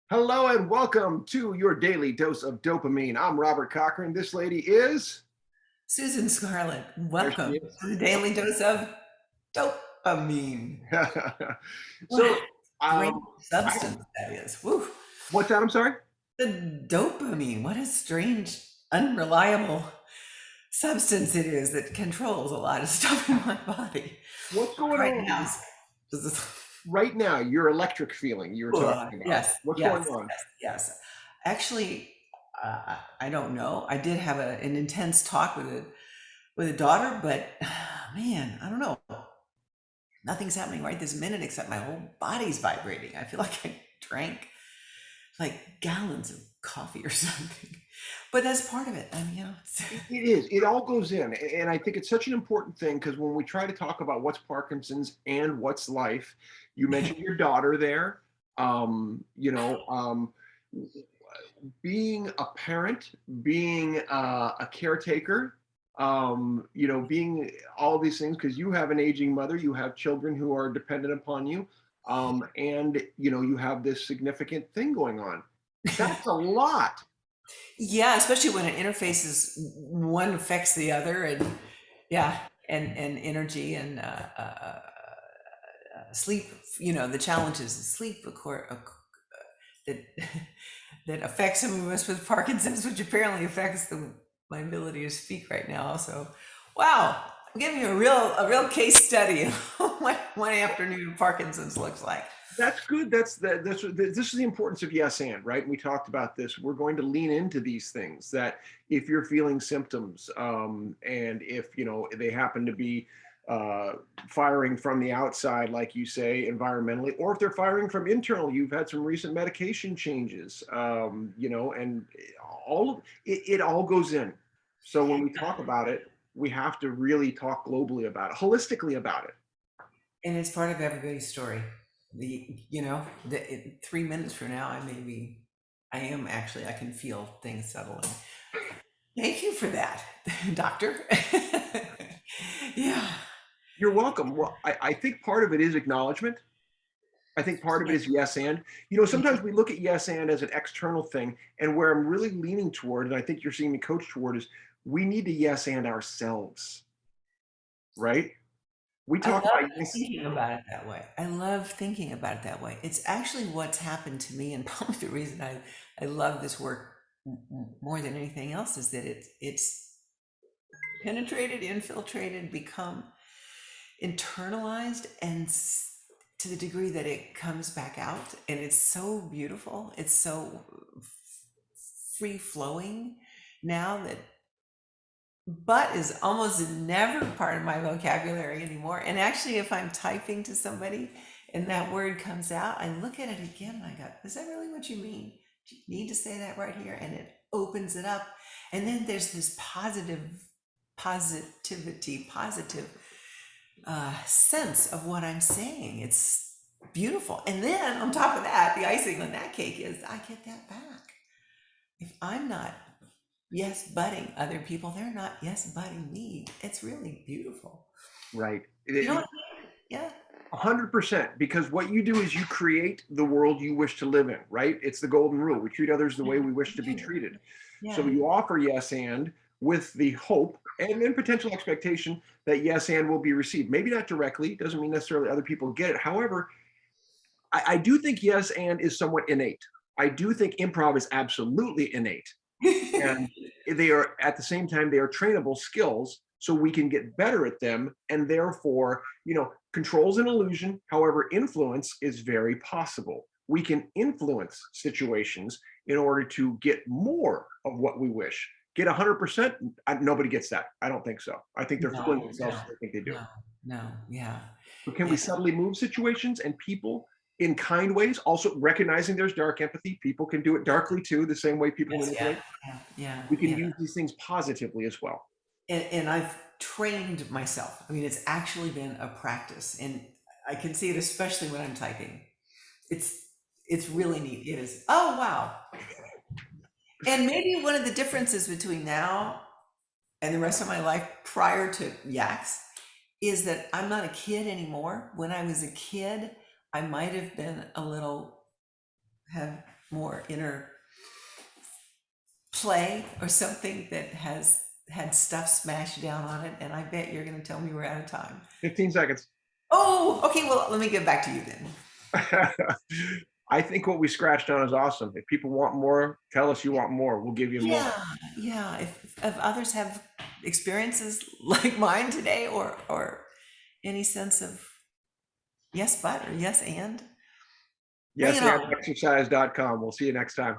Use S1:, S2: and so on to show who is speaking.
S1: Hello and welcome to your daily dose of dopamine. I'm Robert Cochran. This lady is,
S2: Susan Scarlett,
S1: there she
S2: welcome
S1: is.
S2: to the Daily Dose of Dopamine. What a
S1: So,
S2: strange
S1: um, I,
S2: substance that is. Woo.
S1: what's that? I'm sorry.
S2: The dopamine, what a strange, unreliable substance it is that controls a lot of stuff in my body
S1: What's going
S2: right
S1: on
S2: now.
S1: right now? Your electric feeling you were talking about.
S2: Yes,
S1: What's
S2: yes,
S1: going on?
S2: yes, yes. Actually, I don't know. I did have an intense talk with a daughter, but man, I don't know. Nothing's happening right this minute except my whole body's vibrating. I feel like I drank like gallons of coffee or something. But that's part of it. I mean,
S1: It is. It all goes in. And I think it's such an important thing because when we try to talk about what's Parkinson's and what's life, you mentioned your daughter there. Um, you know, um, Being a parent, being a caretaker, being all these things because you have an aging mother, you have children who are dependent upon you, and you have this significant thing going on. That's a lot.
S2: yeah, especially when it interfaces, one affects the other, and yeah, and energy and sleep. The challenges of sleep, of course, that that affects some of us with Parkinson's, which apparently affects my ability to speak right now. So, wow, I'm giving you a real case study of what one afternoon of Parkinson's looks like.
S1: That's good. This is the importance of yes and right. And we talked about this. We're going to lean into these things that if you're feeling symptoms, and if they happen to be uh, firing from the outside, like you say, environmentally, or if they're firing from internal, you've had some recent medication changes, and all of it, it all goes in. So when we talk about it, we have to really talk globally about it, holistically about it.
S2: And it's part of everybody's story. The 3 minutes from now, I am actually, I can feel things settling. Thank you for that, doctor. Yeah.
S1: You're welcome. Well, I think part of it is acknowledgement. I think part of it
S2: Yeah.
S1: is yes and. Sometimes we look at yes and as an external thing, and where I'm really leaning toward, and I think you're seeing me coach toward, is we need to yes and ourselves, right? We
S2: I
S1: talk
S2: love
S1: about yes.
S2: thinking about it that way. I love thinking about it that way. It's actually what's happened to me, and probably the reason I love this work more than anything else is that it's penetrated, infiltrated, become internalized, and to the degree that it comes back out, and it's so beautiful. It's so free flowing now that but is almost never part of my vocabulary anymore. And actually, if I'm typing to somebody and that word comes out, I look at it again and I go, is that really what you mean? Do you need to say that right here? And it opens it up. And then there's this positive sense of what I'm saying. It's beautiful. And then on top of that, the icing on that cake is I get that back. If I'm not yes butting other people, they're not yes butting me. It's really beautiful.
S1: Right.
S2: You know what? Yeah.
S1: 100%, because what you do is you create the world you wish to live in, right? It's the golden rule. We treat others the way we wish to be treated. So
S2: Yeah.
S1: you offer yes and with the hope and then potential expectation that yes and will be received. Maybe not directly, doesn't mean necessarily other people get it. However, I do think yes and is somewhat innate. I do think improv is absolutely innate. And they are at the same time, they are trainable skills so we can get better at them. And therefore, control's an illusion. However, influence is very possible. We can influence situations in order to get more of what we wish. Get 100%, nobody gets that. I don't think so. I think they're fooling
S2: No,
S1: themselves
S2: no,
S1: if they think they do.
S2: no, no. Yeah.
S1: But can we
S2: Yeah.
S1: subtly move situations and people in kind ways? Also recognizing there's dark empathy. People can do it darkly too, the same way people
S2: Yes. Yeah.
S1: manipulate.
S2: Yeah. Yeah.
S1: We can
S2: Yeah.
S1: use these things positively as well.
S2: And I've trained myself. I mean, it's actually been a practice, and I can see it especially when I'm typing. It's it's really neat. It is. Oh wow. And maybe one of the differences between now and the rest of my life prior to Yaks is that I'm not a kid anymore. When I was a kid, I might have been a little have more inner play or something that has had stuff smashed down on it, and I bet you're going to tell me we're out of time.
S1: 15 seconds.
S2: Oh, okay. Well, let me get back to you then.
S1: I think what we scratched on is awesome. If people want more, tell us you want more. We'll give you more.
S2: Yeah, yeah. If others have experiences like mine today, or any sense of yes, but or yes, and bring
S1: Yes,
S2: it
S1: and
S2: on.
S1: exercise.com. We'll see you next time.